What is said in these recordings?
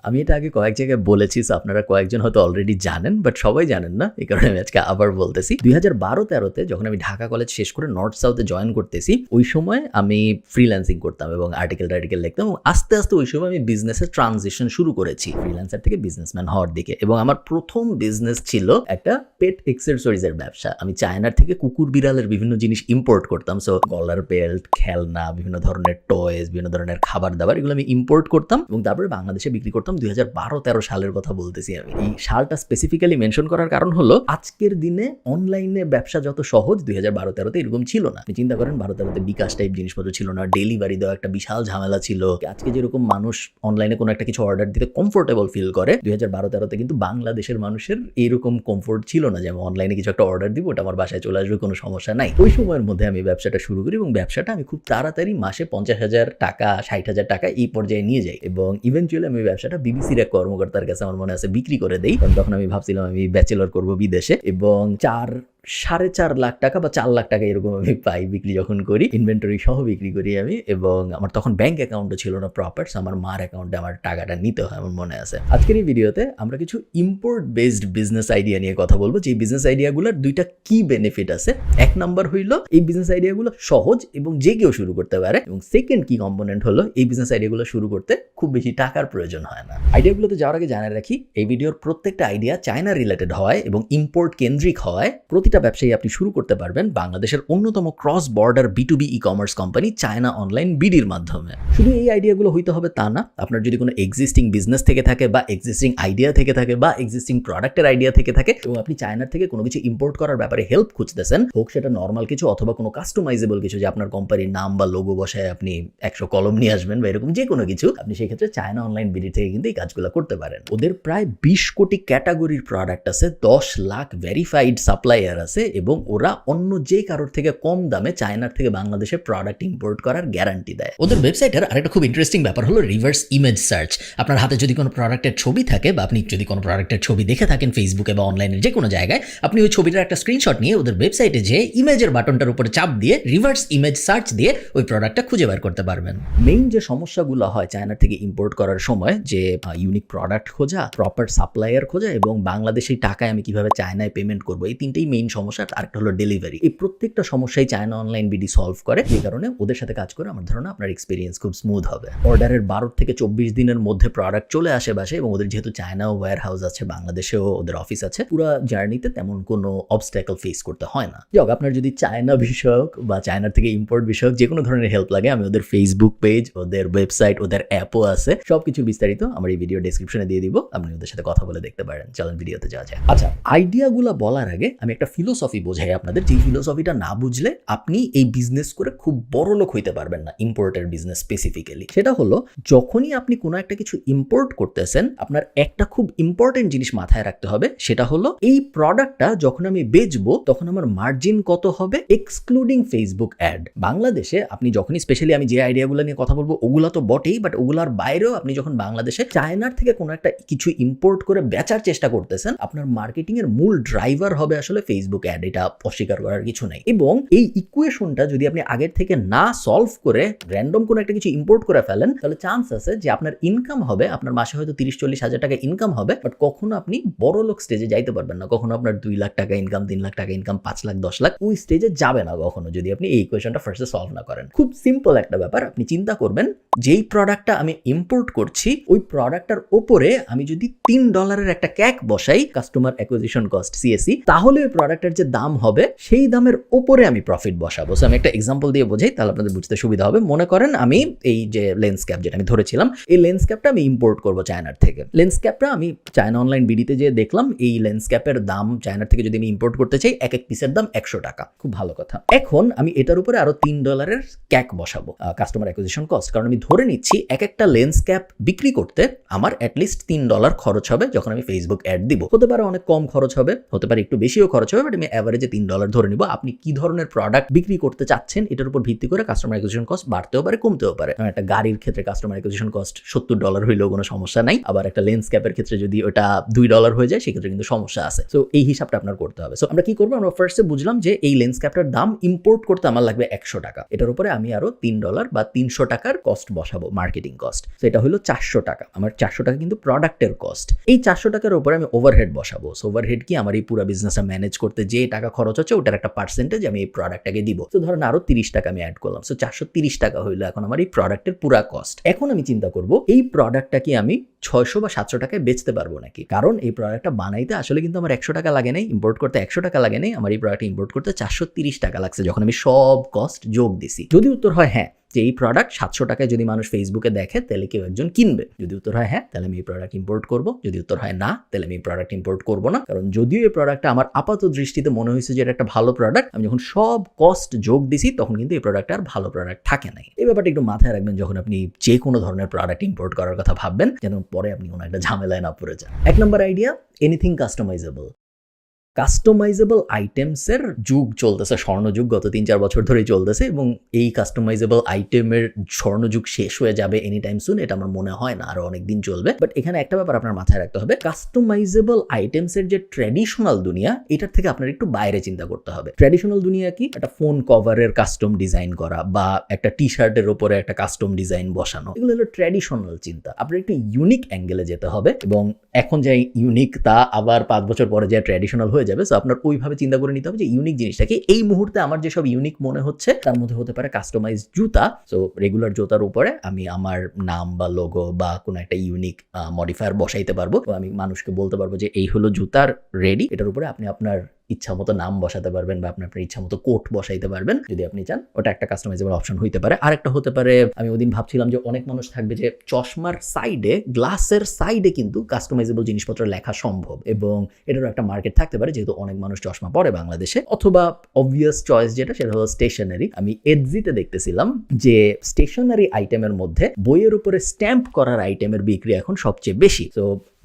আমি এটা আগে কয়েক জায়গায় বলেছি, আপনারা কয়েকজন হয়তো অলরেডি জানেন, বাট সবাই জানেন না, এই কারণে আমি আজকে আবার বলতেছি। 2012-13-তে যখন আমি ঢাকা কলেজ শেষ করে নর্থ সাউথে জয়েন করতেছি, ওই সময় আমি ফ্রিল্যান্সিং করতাম এবং আর্টিকেল লিখতাম, এবং আস্তে আস্তে ওই সময় আমি বিজনেসের ট্রানজিশন শুরু করেছি ফ্রিল্যান্সার থেকে বিজনেসম্যান হওয়ার দিকে। এবং আমার প্রথম বিজনেস ছিল একটা পেট এক্সেসরিজের ব্যবসা। আমি চায়নার থেকে কুকুর বিড়ালের বিভিন্ন জিনিস ইম্পোর্ট করতাম। সো কলার বেল্ট, খেলনা, বিভিন্ন ধরনের টয়েস, বিভিন্ন ধরনের খাবার দাবার, এগুলো আমি ইম্পোর্ট করতাম এবং তারপরে বাংলাদেশে বিক্রি করতাম। 2012-13 সালের কথা বলতেছি আমি। এই সালটা স্পেসিফিক্যালি মেনশন করার কারণ হলো আজকের দিনে অনলাইনে ব্যবসা যত সহজ 2012-13-তে এরকম ছিল না। আপনি চিন্তা করেন 12-13-তে বিকাশ টাইপ জিনিসপত্র ছিল না, ডেলিভারি দেওয়া একটা বিশাল ঝামেলা ছিল। আজকে যেরকম মানুষ অনলাইনে কোনো একটা কিছু অর্ডার দিতে কমফোর্টেবল ফিল করে, 2012-13-তে কিন্তু বাংলাদেশের মানুষের এইরকম কমফোর্ট ছিল না যে আমি অনলাইনে কিছু একটা অর্ডার দিব, ওটা আমার বাসায় চলে আসবে, কোনো সমস্যা নাই। ওই সময়ের মধ্যে আমি ব্যবসাটা শুরু করি এবং ব্যবসাটা আমি খুব তাড়াতাড়ি মাসে 50,000 টাকা, 60,000 টাকা এই পর্যায়ে নিয়ে যাই। এবং ইভেনচুয়ালি আমি ব্যবসাটা বিবিসির এক কর্মকর্তার কাছে আমার মনে আছে বিক্রি করে দেই, কারণ তখন আমি ভাবছিলাম আমি ব্যাচেলর করবো বিদেশে, এবং 4.5 লাখ টাকা বা 4 লাখ টাকা এরকম আমি পাই বিক্রি যখন করি, ইনভেন্টরি সহ বিক্রি করি আমি। এবং আমার তখন ব্যাংক অ্যাকাউন্টও ছিল না প্রপার, আমার মার অ্যাকাউন্টে আমার টাকাটা নিতে হয়, আমার মনে আছে। আজকের এই ভিডিওতে আমরা কিছু ইম্পোর্ট বেসড বিজনেস আইডিয়া নিয়ে কথা বলবো, যে বিজনেস আইডিয়াগুলোর দুইটা কি বেনিফিট আছে। এক নাম্বার হইলো এই বিজনেস আইডিয়াগুলো সহজ এবং যে কেউ শুরু করতে পারে, এবং সেকেন্ড কি কম্পোনেন্ট হলো এই বিজনেস আইডিয়াগুলো শুরু করতে খুব বেশি টাকার প্রয়োজন হয় না। আইডিয়াগুলোতে যাওয়ার আগে জানিয়ে রাখি, এই ভিডিওর প্রত্যেকটা আইডিয়া চায়না রিলেটেড হয় এবং ইম্পোর্ট কেন্দ্রিক হয়। প্রতিটা ব্যবসায়ী আপনি শুরু করতে পারবেন বাংলাদেশের অন্যতম cross border B2B ecommerce company China online বিডির মাধ্যমে। শুধু এই আইডিয়াগুলো হইতে হবে তা না, আপনার যদি কোনো এক্সিস্টিং বিজনেস থেকে থাকে বা এক্সিস্টিং আইডিয়া থেকে থাকে বা এক্সিস্টিং প্রোডাক্টের আইডিয়া থেকে থাকে এবং আপনি চায়নার থেকে কোনো কিছু ইম্পোর্ট করার ব্যাপারে হেল্প খুঁজতেছেন, হোক সেটা নর্মাল কিছু অথবা কোনো কাস্টমাইজেবল কিছু, যে আপনার কোম্পানির নাম বা লোগো বসায় আপনি 100 কলম নিয়ে আসবেন বা এরকম যে কোনো কিছু, আপনি সেই ক্ষেত্রে চায়না অনলাইন বিডি থেকে কিন্তু এই কাজগুলো করতে পারেন। ওদের প্রায় 20 কোটি ক্যাটাগরির প্রোডাক্ট আছে, 10 লাখ ভেরিফাইড সাপ্লায়ার আছে, এবং ওরা অন্য যে কারোর থেকে কম দামে চায়নার থেকে বাংলাদেশে প্রোডাক্ট ইম্পোর্ট করার গ্যারান্টি দেয়। ওদের ওয়েবসাইটের আরেকটা খুব ইন্টারেস্টিং ব্যাপার হলো রিভার্স ইমেজ সার্চ। আপনার হাতে যদি কোনো প্রোডাক্টের ছবি থাকে বা আপনি যদি কোনো প্রোডাক্টের ছবি দেখে থাকেন ফেসবুকে বা অনলাইনের যে কোনো জায়গায়, আপনি ওই ছবিটার একটা স্ক্রিনশট নিয়ে ওদের ওয়েবসাইটে যে ইমেজের বাটনটার উপরে চাপ দিয়ে রিভার্স ইমেজ সার্চ দিয়ে ওই প্রোডাক্টটা খুঁজে বের করতে পারবেন। মেইন যে সমস্যাগুলো হয় চায়না থেকে ইম্পোর্ট করার সময়, যে ইউনিক প্রোডাক্ট খোঁজা, প্রপার সাপ্লায়ার খোঁজা এবং বাংলাদেশের টাকায় আমি কিভাবে চায়নায় পেমেন্ট করবো, এই তিনটেই মেইন সমস্যা। আরেকটা হলো ডেলিভারি। এই প্রত্যেকটা সমস্যাই চায়না অনলাইন বিডি সলভ করে, যে কারণে ওদের সাথে কাজ করে আমার ধারণা আপনার এক্সপিরিয়েন্স খুব স্মুথ হবে। অর্ডারের 12 থেকে 24 দিনের মধ্যে প্রোডাক্ট চলে আসে বাসে, এবং ওদের যেহেতু চায়নাও ওয়্যার হাউস আছে, বাংলাদেশেও ওদের অফিস আছে, পুরো জার্নিতে তেমন কোনো অবস্ট্যাকল ফেস করতে হয় না। যাক, আপনার যদি চায়না বিষয়ক বা চায়নার থেকে ইম্পোর্ট বিষয়ক যে কোনো ধরনের হেল্প লাগে, আমি ওদের ফেসবুক পেজ, ওদের ওয়েবসাইট, ওদের অ্যাপও আছে, সবকিছু বিস্তারিত আমার এই ভিডিও ডেসক্রিপশনে দিয়ে দিব, আপনি ওদের সাথে কথা বলে দেখতে পারেন। চলেন ভিডিওতে যাওয়া যায়। আচ্ছা, আইডিয়াগুলো বলার আগে আমি একটা ফিলোসফি বোঝাই আপনাদের, যে ফিলোসফিটা না বুঝলে আপনি এই বিজনেস করে খুব বড় লোক হইতে পারবেন না, ইম্পোর্টের বিজনেস স্পেসিফিক্যালি। সেটা হলো, যখনই আপনি কোনো একটা কিছু ইম্পোর্ট করতেছেন, আপনার একটা খুব ইম্পর্টেন্ট জিনিস মাথায় রাখতে হবে, সেটা হলো এই প্রোডাক্টটা যখন আমি বেচবো তখন আমার মার্জিন কত হবে এক্সক্লুডিং ফেসবুক অ্যাড। বাংলাদেশে আপনি যখনই, স্পেশালি আমি যে আইডিয়াগুলো নিয়ে কথা বলবো ওগুলো তো বটেই, বাট ওগুলার বাইরেও আপনি যখন বাংলাদেশে চায়নার থেকে কোনো একটা কিছু ইম্পোর্ট করে বেচার চেষ্টা করতেছেন, আপনার মার্কেটিং এর মূল ড্রাইভার হবে আসলে ফেসবুক অ্যাড। এটা অস্বীকার করার কিছু নাই। এবং এই ইকুয়েশনটা যদি আপনি আগের থেকে না সলভ করে র্যান্ডম কোনো একটা কিছু ইম্পোর্ট করে ফেলেন, তাহলে চান্স আছে যে আপনার ইনকাম হবে, আপনার মাসে হয়তো 30-40 হাজার টাকা ইনকাম হবে, বাট কখনো আপনি বড় লোক স্টেজে যাইতে পারবেন না। কখনো আপনার 2 লাখ টাকা ইনকাম, 3 লাখ টাকা ইনকাম, 5 লাখ, 10 লাখ, ওই স্টেজে যাবে না কখনো, যদি আপনি এই ইকুয়েশনটা ফার্স্টে সলভ না করেন। খুব সিম্পল একটা ব্যাপার, আপনি চিন্তা করবেন যেই প্রোডাক্টটা আমি ইম্পোর্ট করছি, ওই প্রোডাক্টটার ওপরে আমি যদি $3 একটা ক্যাক বসাই, কাস্টমার অ্যাকুইজিশন কস্ট CAC, তাহলে ওই প্রোডাক্টের যে দাম হবে সেই দামের ওপরে আমি প্রফিট বসাবো। সো আমি একটা এক্সাম্পল দিয়ে বোঝাই, তাহলে আপনাদের বুঝতে সুবিধা হবে। মনে করেন আমি এই যে লেন্স ক্যাপ যেটা আমি ধরেছিলাম, এই লেন্স ক্যাপটা আমি ইম্পোর্ট করবো চায়নার থেকে। লেন্স ক্যাপটা আমি চায়না অনলাইন বিডিতে যে দেখলাম, এই লেন্স ক্যাপের দাম চায়নার থেকে যদি আমি ইম্পোর্ট করতে চাই, এক পিসের দাম 100 টাকা। খুব ভালো কথা। এখন আমি এটার উপরে আরো $3 ক্যাক বসাবো, কাস্টমার অ্যাকুইজিশন কস্ট, কারণ আমি ধরে নিচ্ছি এক একটা লেন্স ক্যাপ বিক্রি করতে আমার অ্যাটলিস্ট $3 খরচ হবে যখন আমি ফেসবুক অ্যাড দিব। হতে পারে অনেক কম খরচ হবে, হতে পারে একটু বেশিও খরচ হবে, বাট আমি অ্যাভারেজে $3 ধরে নিব। আপনি কি ধরনের প্রোডাক্ট বিক্রি করতে চাচ্ছেন এটার উপর ভিত্তি করে কাস্টমার অ্যাকুইজিশন কস্ট বাড়তেও পারে, কমতেও পারে। একটা গাড়ির ক্ষেত্রে কাস্টমার অ্যাকুইজিশন কস্ট $70 হইলেও কোনো সমস্যা নাই, আবার একটা লেন্স ক্যাপের ক্ষেত্রে যদি ওটা $2 হয়ে যায় সেক্ষেত্রে কিন্তু সমস্যা আছে। সো এই হিসাবটা আপনার করতে হবে। সো আমরা কি করবো, আমরা ফার্স্টে বুঝলাম যে এই লেন্স ক্যাপটার দাম ইম্পোর্ট করতে আমার লাগবে $100, এটার উপরে আমি আরো $3 বা $300 কস্ট বসাবো, মার্কেটিং কস্ট। তো এটা হলো $400। আমার $400 কিন্তু প্রোডাক্টের কস্ট। এই $400 উপরে আমি ওভারহেড বসাবো। সো ওভারহেড কি, আমার এই পুরো বিজনেসটা ম্যানেজ করতে যে টাকা খরচ হচ্ছে ওটার একটা পার্সেন্টেজ আমি এই প্রোডাক্টটাকে দিব। তো ধরেন আরো $30 আমি অ্যাড করলাম। সো $430 হইলো এখন আমার এই প্রোডাক্টের পুরা কস্ট। এখন আমি চিন্তা করব এই প্রোডাক্টটা কি আমি 600 বা 700 টাকায় বেচতে পারবো নাকি, কারণ এই প্রোডাক্টটা বানাইতে আসলে কিন্তু আমার $100 লাগে নাই, ইম্পোর্ট করতে $100 লাগে নাই, আমার এই প্রোডাক্ট ইম্পোর্ট করতে $430 লাগছে যখন আমি সব কস্ট যোগ দিছি। যদি উত্তর হয় হ্যাঁ যে এই প্রোডাক্ট 700 টাকায় যদি মানুষ ফেসবুকে দেখে তাহলে কেউ একজন কিনবে, যদি উত্তর হয় হ্যাঁ তাহলে আমি এই প্রোডাক্ট ইম্পোর্ট করব, যদি উত্তর হয় না তাহলে আমি এই প্রোডাক্ট ইম্পোর্ট করব না। কারণ যদিও এই প্রোডাক্টটা আমার আপাত দৃষ্টিতে মনে হয়েছে যে এটা একটা ভালো প্রোডাক্ট, আমি যখন সব কস্ট যোগ দিছি তখন কিন্তু এই প্রোডাক্টটা আর ভালো প্রোডাক্ট থাকে নাই। এই ব্যাপারটা একটু মাথায় রাখবেন যখন আপনি যে কোনো ধরনের প্রোডাক্ট ইম্পোর্ট করার কথা ভাববেন, যেন পরে আপনি কোনো একটা ঝামেলায় না পড়ে যান। 1 নম্বর আইডিয়া, এনিথিং কাস্টমাইজেবল। কাস্টমাইজেবল আইটেমসের যুগ চলতেছে, স্বর্ণযুগ গত 3-4 বছর ধরেই চলতেছে, এবং এই কাস্টমাইজেবল আইটেমের স্বর্ণযুগ শেষ হয়ে যাবে এনি টাইম সুন, এটা আমার মনে হয় না, আরো অনেক দিন চলবে। বাট এখানে একটা ব্যাপার আপনার মাথায় রাখতে হবে, কাস্টমাইজেবল আইটেমসের যে ট্র্যাডিশনাল দুনিয়া এটার থেকে আপনার একটু বাইরে চিন্তা করতে হবে। ট্র্যাডিশনাল দুনিয়া কি, একটা ফোন কভারের কাস্টম ডিজাইন করা বা একটা টি শার্টের উপরে একটা কাস্টম ডিজাইন বসানো, এগুলো হলো ট্র্যাডিশনাল চিন্তা। আপনার একটু ইউনিক অ্যাঙ্গেলে যেতে হবে, এবং এখন যাই ইউনিক তা আবার 5 বছর পরে যা ট্র্যাডিশনাল হয়ে যাবে। সো আপনার ওইভাবে চিন্তা করে নিতে হবে যে ইউনিক জিনিসটাকে, এই মুহূর্তে আমার যেসব ইউনিক মনে হচ্ছে তার মধ্যে হতে পারে কাস্টমাইজ জুতা। সো রেগুলার জুতার উপরে আমি আমার নাম বা লোগো বা কোনো একটা ইউনিক মডিফায়ার বসাইতে পারবো। তো আমি মানুষকে বলতে পারবো যে এই হলো জুতার রেডি, এটার উপরে আপনি আপনার ইচ্ছা মতো নাম বসাতে পারবেন বা আপনার ইচ্ছা মতো কোট বসাইতে পারবেন যদি আপনি চান। ওটা একটা কাস্টমাইজেবল অপশন হইতে পারে। আরেকটা হতে পারে, আমি ওদিন ভাবছিলাম যে অনেক মানুষ থাকবে যে চশমার সাইডে, গ্লাসের সাইডে কিন্তু কাস্টমাইজেবল জিনিসপত্র লেখা সম্ভব, এবং এটারও একটা মার্কেট থাকতে পারে যেহেতু অনেক মানুষ চশমা পরে বাংলাদেশে। অথবা অবভিয়াস চয়েস যেটা, সেটা হলো স্টেশনারি। আমি এডজিতে দেখতেছিলাম যে স্টেশনারি আইটেমের মধ্যে বইয়ের উপরে স্ট্যাম্প করার আইটেমের বিক্রি এখন সবচেয়ে বেশি। তো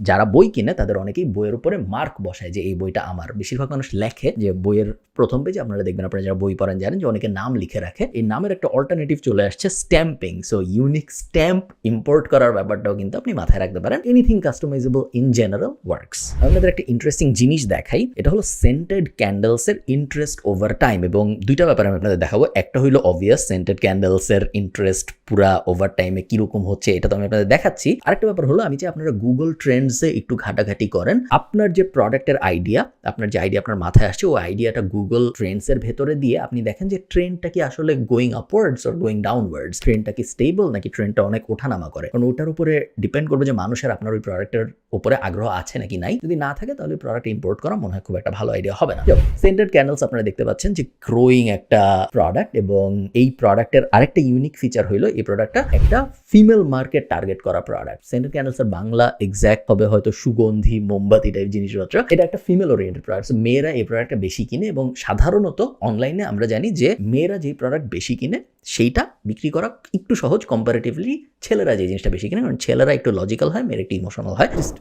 যারা বই কিনে তাদের অনেকেই বইয়ের উপরে মার্ক বসায় যে এই বইটা আমার। বেশিরভাগ মানুষ লেখে যে বইয়ের প্রথম পেজে, আপনারা দেখবেন, আপনারা যারা বই পড়েন জানেন যে অনেকে নাম লিখে রাখে। এই নামের একটা অল্টারনেটিভ চলে আসছে stamping. So unique stamp import করার ব্যাপারটাও কিন্তু আপনি মাথায় রাখতে পারেন। Anything customisable in general works. আপনাদের একটা ইন্টারেস্টিং জিনিস দেখাই, এটা হলো সেন্টেড ক্যান্ডেলস এর ইন্টারেস্ট ওভার টাইম, এবং দুইটা ব্যাপার আমি আপনাদের দেখাবো। একটা হলো অবভিয়াস সেন্টেড ক্যান্ডেলস এর ইন্টারেস্ট পুরা ওভার টাইমে কিরকম হচ্ছে, এটা তো আমি আপনাদের দেখাচ্ছি। আরেকটা ব্যাপার হলো, আমি চাই আপনারা গুগল ট্রেন্ডসে একটু ঘাটাঘাটি করেন। আপনার যে প্রোডাক্টের আইডিয়া, আপনার যে আইডিয়া আপনার মাথায় আসছে, ওই আইডিয়াটা গুগল ট্রেন্ডস এর ভেতরে দিয়ে আপনি দেখেন যে ট্রেন্ডটা কি আসলে going upwards or going downwards, ট্রেন্ডটা কি স্টেবল নাকি ট্রেন্ডটা অনেক ওঠানামা করে। কারণ ওটার উপরে ডিপেন্ড করবে যে মানুষের আপনার ওই প্রোডাক্টের উপরে আগ্রহ আছে নাকি নাই। যদি না থাকে তাহলে প্রোডাক্ট ইম্পোর্ট করা মনে হয় খুব একটা ভালো আইডিয়া হবে না। সেন্টেড ক্যান্ডেলস আপনারা দেখতে পাচ্ছেন যে গ্রোয়িং একটা প্রোডাক্ট, এবং এই প্রোডাক্টের আরেকটা ইউনিক ফিচার হলো এই প্রোডাক্টটা একটা ফিমেল মার্কেট টার্গেট করা প্রোডাক্ট। সেন্টেড ক্যান্ডেলস এর বাংলা এক্সাক্ট হবে হয়তো সুগন্ধি, মোমবাতি টাইপ জিনিসপত্র। এটা একটা ফিমেল ওরিয়েন্টেড প্রোডাক্ট। মেয়েরা এই প্রোডাক্টটা বেশি কিনে, এবং সাধারণত অনলাইনে আমরা জানি যে মেয়েরা যে প্রোডাক্ট বেশি কিনে সেইটা বিক্রি করা একটু সহজ কম্পারেটিভলি ছেলেরা যে জিনিসটা বেশি কিনে, কারণ ছেলেরা একটু লজিক্যাল হয়, মেয়েরা একটু ইমোশনাল হয়। জাস্ট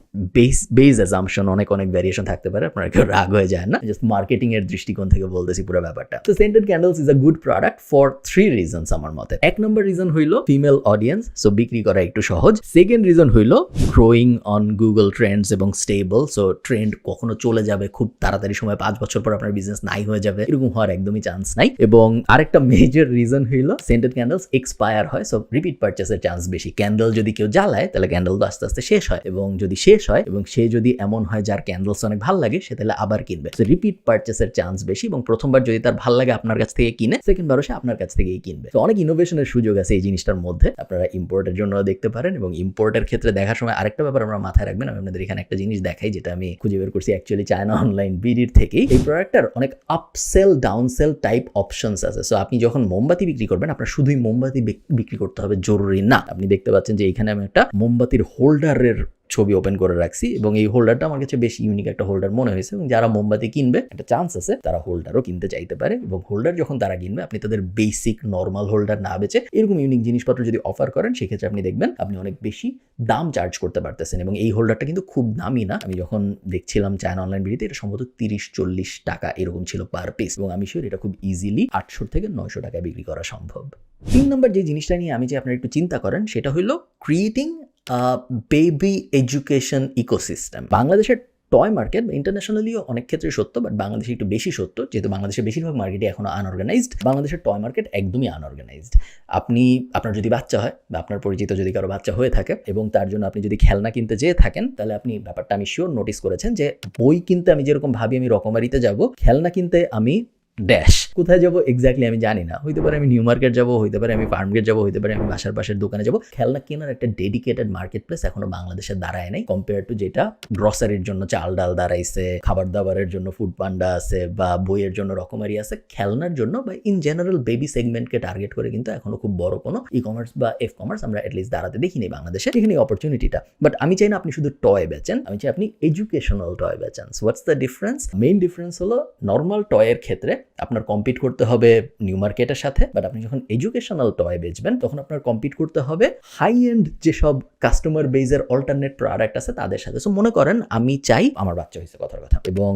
বেস অ্যাজাম্পশন, অনেক ভ্যারিয়েশন থাকতে পারে, আপনারা কেউ রাগ হয়ে যায় না, জাস্ট মার্কেটিং এর দৃষ্টিকোণ থেকে বলতেছি পুরো ব্যাপারটা। তো scented candles is a good product for 3 reasons আমার মতে। 1 নম্বর রিজন হইলো ফিমেল অডিয়েন্স, সো বিক্রি করা একটু সহজ। সেকেন্ড রিজন হইলো গ্রোয়িং অন গুগল ট্রেন্ডস এবং স্টেবল, সো ট্রেন্ড কখনো চলে যাবে খুব তাড়াতাড়ি সময়, 5 বছর পর আপনার বিজনেস নাই হয়ে যাবে, এরকম হওয়ার একদমই চান্স নাই। এবং আরেকটা মেজর রিজন হইলো সেন্টেড ক্যান্ডেলস এক্সপায়ার হয়, সো রিপিট পারচেসের চান্স বেশি। ক্যান্ডেল যদি কেউ জ্বালায় তাহলে ক্যান্ডেল তো আস্তে আস্তে শেষ হয়, এবং যদি শেষ হয় এবং সে যদি এমন হয় যার ক্যান্ডেলস অনেক ভালো লাগে, সে তাহলে আবার কিনবে। সো রিপিট পারচেসের চান্স বেশি, এবং প্রথমবার যদি তার ভালো লাগে আপনার কাছ থেকে কিনে, সেকেন্ড বারও সে আপনার কাছ থেকেই কিনবে। তো অনেক ইনোভেশনের সুযোগ আছে এই জিনিসটার মধ্যে। আপনারা ইম্পোর্টের জন্য দেখতে পারেন, এবং ইম্পোর্টের ক্ষেত্রে দেখার সময় আরেকটা ব্যাপার আমরা মাথায় রাখবেন। আমি আপনাদের এখানে একটা জিনিস দেখাই যেটা আমি খুঁজে বের করছি অ্যাকচুয়ালি চায়না অনলাইন বিডির থেকেই। এই প্রোডাক্টটার অনেক আপসেল ডাউনসেল টাইপ অপশনস আছে। সো আপনি যখন মোমবাতি বিক্রি করবেন, আপনার শুধুই মোমবাতি বিক্রি করতে হবে জরুরি না। আপনি দেখতে পাচ্ছেন যে এখানে আমি একটা মোমবাতির হোল্ডারের ছবি ওপেন করে রাখছি এবং এই হোল্ডারটা আমার কাছে বেশ ইউনিক একটা হোল্ডার মনে হয়েছে এবং যারা মোমবাতি কিনবে একটা চান্স আছে তারা হোল্ডারও কিনতে চাইতে পারে এবং হোল্ডার যখন তারা কিনবে আপনি তাদের বেসিক নর্মাল হোল্ডার না বেচে এরকম ইউনিক জিনিসপত্র যদি অফার করেন সেক্ষেত্রে আপনি দেখবেন আপনি অনেক বেশি দাম চার্জ করতে পারতেছেন এবং এই হোল্ডারটা কিন্তু খুব দামি না। আমি যখন দেখছিলাম চায়না অনলাইন ভিডিওতে এটা সম্ভবত 30-40 টাকা এরকম ছিল পার পিস এবং আমি শিওর এটা খুব ইজিলি 800 থেকে 900 টাকায় বিক্রি করা সম্ভব। 3 নম্বর যে জিনিসটা নিয়ে আমি যে আপনারা একটু চিন্তা করেন সেটা হলো ক্রিয়েটিং বেবি এডুকেশন ইকোসিস্টেম। বাংলাদেশের টয় মার্কেট ইন্টারন্যাশনালিও অনেক ক্ষেত্রে সত্য, বাট বাংলাদেশে একটু বেশি সত্য যেহেতু বাংলাদেশের বেশিরভাগ মার্কেটই এখনো আনঅর্গানাইজড। বাংলাদেশের টয় মার্কেট একদমই আনঅর্গানাইজড। আপনার যদি বাচ্চা হয় বা আপনার পরিচিত যদি কারো বাচ্চা হয়ে থাকে এবং তার জন্য আপনি যদি খেলনা কিনতে যেয়ে থাকেন তাহলে আপনি ব্যাপারটা আমি শিওর নোটিস করেছেন যে বই কিনতে আমি যেরকম ভাবি আমি রকমারিতে যাব, খেলনা কিনতে আমি ড্যাশ কোথায় যাবো এক্স্যাক্টলি আমি জানি না। হইতে পারে আমি নিউ মার্কেট যাবো, হইতে পারে আমি ফার্মগেট যাবো, হইতে পারে আমি বাসার পাশের দোকানে যাবো। খেলনা কেনার একটা ডেডিকেটেড মার্কেট প্লেস এখনো বাংলাদেশে দাঁড়ায় নাই কম্পেয়ার টু যেটা গ্রসারির জন্য চাল ডাল দাঁড়াইছে, খাবার দাবারের জন্য ফুড পান্ডা আছে বা বইয়ের জন্য রকমারি আছে। খেলনার জন্য বা ইন জেনারেল বেবি সেগমেন্টকে টার্গেট করে কিন্তু এখনো খুব বড় কোনো ই কমার্স বা এফ কমার্স আমরা অ্যাটলিস্ট দাঁড়াতে দেখিনি বাংলাদেশে, এখানে অপরচুনিটিটা। বাট আমি চাই না আপনি শুধু টয় বেচেন, আমি চাই আপনি এডুকেশনাল টয় বেচেন। What's the difference? Main difference হলো নর্মাল টয়ের ক্ষেত্রে আপনার কম্পিট করতে হবে নিউ মার্কেটের সাথে, বাট আপনি যখন এডুকেশনাল টয় বেচবেন তখন আপনার কম্পিট করতে হবে হাই এন্ড যেসব কাস্টমার বেজের অল্টারনেট প্রোডাক্ট আছে তাদের সাথে। সো মনে করেন আমি চাই আমার বাচ্চা হয়েছে কথার কথা এবং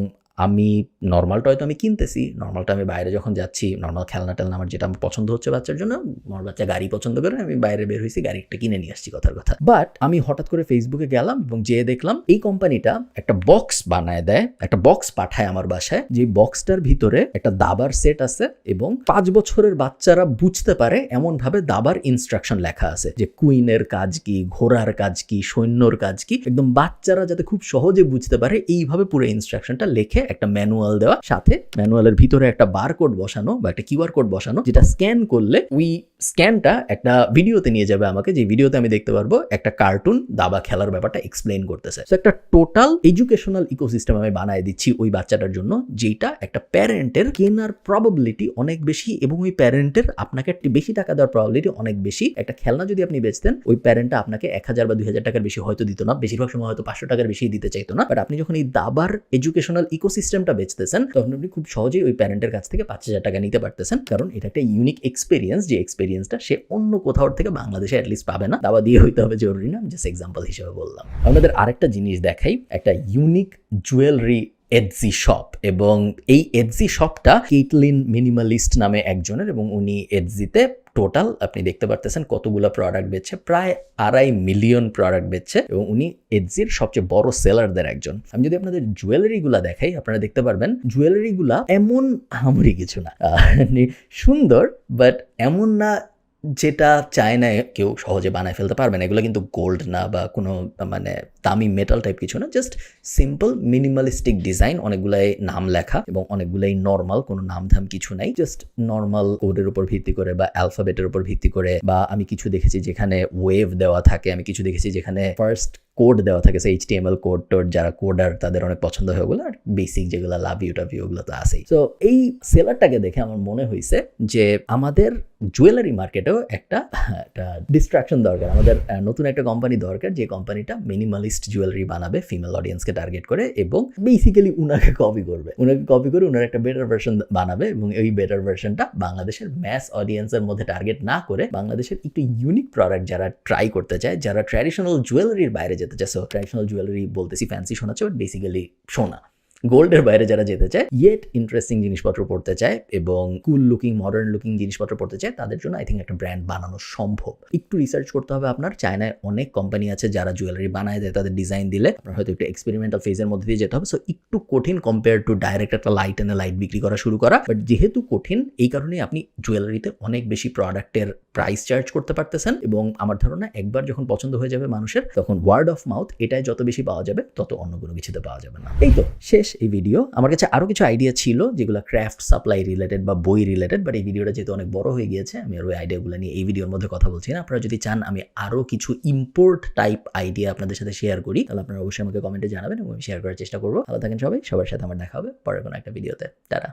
আমি নর্মাল টয় তো আমি কিনতেছি, নর্মালটা আমি বাইরে যখন যাচ্ছি নর্মাল খেলনা টেলনা আমার যেটা আমার পছন্দ হচ্ছে বাচ্চার জন্য, আমার বাচ্চা গাড়ি পছন্দ করে, আমি বাইরে বের হয়েছি গাড়িটা কিনে নিয়ে আসছি কথার কথা। বাট আমি হঠাৎ করে ফেসবুকে গেলাম এবং যেয়ে দেখলাম এই কোম্পানিটা একটা বক্স বানায় দেয়, একটা বক্স পাঠায় আমার বাসায়, যে বক্সটার ভিতরে একটা দাবার সেট আছে এবং 5 বছরের বাচ্চারা বুঝতে পারে এমন ভাবে দাবার ইনস্ট্রাকশন লেখা আছে যে কুইনের কাজ কি, ঘোড়ার কাজ কি, সৈন্যর কাজ কি, একদম বাচ্চারা যাতে খুব সহজে বুঝতে পারে এইভাবে পুরো ইনস্ট্রাকশনটা লেখে একটা ম্যানুয়াল দেওয়া, সাথে ম্যানুয়ালের ভিতরে একটা বারকোড বসানো বা একটা কিউআর কোড বসানো, যেটা স্ক্যান করলে ওই স্ক্যানটা একটা ভিডিওতে নিয়ে যাবে আমাকে, যে ভিডিওতে আমি দেখতে পারবো একটা কার্টুন দাবা খেলার ব্যাপারটা এক্সপ্লেইন করতেছে। সো একটা টোটাল এডুকেশনাল ইকোসিস্টেম আমি বানায় দিচ্ছি ওই বাচ্চাটার জন্য, যেটা একটা প্যারেন্টের কেনার প্রবাবিলিটি অনেক বেশি এবং ওই প্যারেন্টের আপনাকে বেশি টাকা দেওয়ার প্রবাবিলিটি অনেক বেশি। একটা খেলনা যদি আপনি বেচতেন ওই প্যারেন্টটা আপনাকে 1000 বা 2000 টাকার বেশি হয়তো দিত না, বেশিরভাগ সময় হয়তো 500 টাকার বেশি দিতে চাইতো না। বাট আপনি যখন এই দাবার এডুকেশনাল ইকোসিস্টেমটা বেচতেছেন তখন আপনি খুব সহজেই ওই প্যারেন্টের কাছ থেকে 5000 টাকা নিতে পারতেছেন, কারণ এটা একটা ইউনিক এক্সপিরিয়েন্স, যে এক্সপিরিয়েন্সটা সে অন্য কোথাও থেকে বাংলাদেশে অ্যাটলিস্ট পাবে না। দাবা দিয়ে হইতে হবে জরুরি না, আমি জাস্ট এক্সাম্পল হিসেবে বললাম। আপনাদের আরেকটা জিনিস দেখাই, একটা ইউনিক জুয়েলারি এডজি শপ, এবং এই এডজি শপটা কেটলিন মিনিমালিস্ট নামে একজনের, এবং উনি এডজিতে টোটাল আপনি দেখতে পারতেছেন কতগুলো প্রোডাক্ট বেচছে, প্রায় 2.5 মিলিয়ন প্রোডাক্ট বেচছে এবং উনি এডজির সবচেয়ে বড় সেলারদের একজন। আমি যদি আপনাদের জুয়েলারিগুলা দেখাই আপনারা দেখতে পারবেন জুয়েলারিগুলা এমন আহামরি কিছু না, সুন্দর বাট এমন না যেটা চায়নায় কেউ সহজে বানায় ফেলতে পারবে না। এগুলো কিন্তু গোল্ড না বা কোনো মানে দামি মেটাল টাইপ কিছু না, জাস্ট সিম্পল মিনিমালিস্টিক ডিজাইন, অনেকগুলাই নাম লেখা এবং অনেকগুলাই নর্মাল, কোনো নাম ধাম কিছু নাই, জাস্ট নর্মাল কোডের উপর ভিত্তি করে বা অ্যালফাবেটের উপর ভিত্তি করে, বা আমি কিছু দেখেছি যেখানে ওয়েভ দেওয়া থাকে, আমি কিছু দেখেছি যেখানে ফার্স্ট কোড দেওয়া থাকে, HTML কোড টোড, যারা কোডার তাদের অনেক পছন্দ হয় ওগুলো, আর বেসিক যেগুলো লাভ ইউ টাভ ইউ ওগুলো তো আছেই। তো এই সেলারটাকে দেখে আমার মনে হয়েছে যে আমাদের জুয়েলারি মার্কেটেও একটা ডিস্ট্রাকশন দরকার, আমাদের নতুন একটা কোম্পানি দরকার যে কোম্পানিটা মিনিমালিস্ট জুয়েলারি বানাবে ফিমেল অডিয়েন্সকে টার্গেট করে, এবং বেসিক্যালি উনাকে কপি করে উনার একটা বেটার ভার্সন বানাবে, এবং এই বেটার ভার্সনটা বাংলাদেশের ম্যাস অডিয়েন্সের মধ্যে টার্গেট না করে বাংলাদেশের একটু ইউনিক প্রোডাক্ট যারা ট্রাই করতে চায়, যারা ট্র্যাডিশনাল জুয়েলারির বাইরে যেতে চায়, সো ট্র্যাডিশনাল জুয়েলারি বলতেছি ফ্যান্সি শোনাচ্ছে বাট বেসিক্যালি সোনা, গোল্ডের বাইরে যারা যেতে চায়, ইয়েট ইন্টারেস্টিং জিনিসপত্র পড়তে চায় এবং কুল লুকিং মডার্ন লুকিং জিনিসপত্র পড়তে চায়, তাদের জন্য আই থিঙ্ক একটা ব্র্যান্ড বানানো সম্ভব। একটু রিসার্চ করতে হবে আপনার। চায়নায় অনেক কোম্পানি আছে যারা জুয়েলারি বানায় দেয়, তাদের ডিজাইন দিলে আপনার হয়তো একটু এক্সপেরিমেন্টাল ফেজের মধ্যে দিয়ে যেতে হবে, সো একটু কঠিন কম্পেয়ার টু ডাইরেক্ট একটা লাইট এনে লাইট বিক্রি করা শুরু করা। বাট যেহেতু কঠিন এই কারণেই আপনি জুয়েলারিতে অনেক বেশি প্রোডাক্টের প্রাইস চার্জ করতে পারতেছেন, এবং আমার ধারণা একবার যখন পছন্দ হয়ে যাবে মানুষের, তখন ওয়ার্ড অফ মাউথ এটাই যত বেশি পাওয়া যাবে তত অন্য কোনো কিছুতে পাওয়া যাবে না। এই তো শেষ এই ভিডিও। আমার কাছে আরো কিছু আইডিয়া ছিল যেগুলো ক্রাফট সাপ্লাই রিলেটেড বা বই রিলেটেড, বাট এই ভিডিওটা যেহেতু অনেক বড় হয়ে গিয়েছে আমি আর ওই আইডিয়াগুলো নিয়ে এই ভিডিওর মধ্যে কথা বলছি না। আপনারা যদি চান আমি আরো কিছু ইম্পোর্ট টাইপ আইডিয়া আপনাদের সাথে শেয়ার করি, তাহলে আপনারা অবশ্যই আমাকে কমেন্টে জানাবেন এবং আমি শেয়ার করার চেষ্টা করবো। ভালো থাকেন সবাই, সবার সাথে আমার দেখা হবে পরের কোনো একটা ভিডিওতে। টাটা।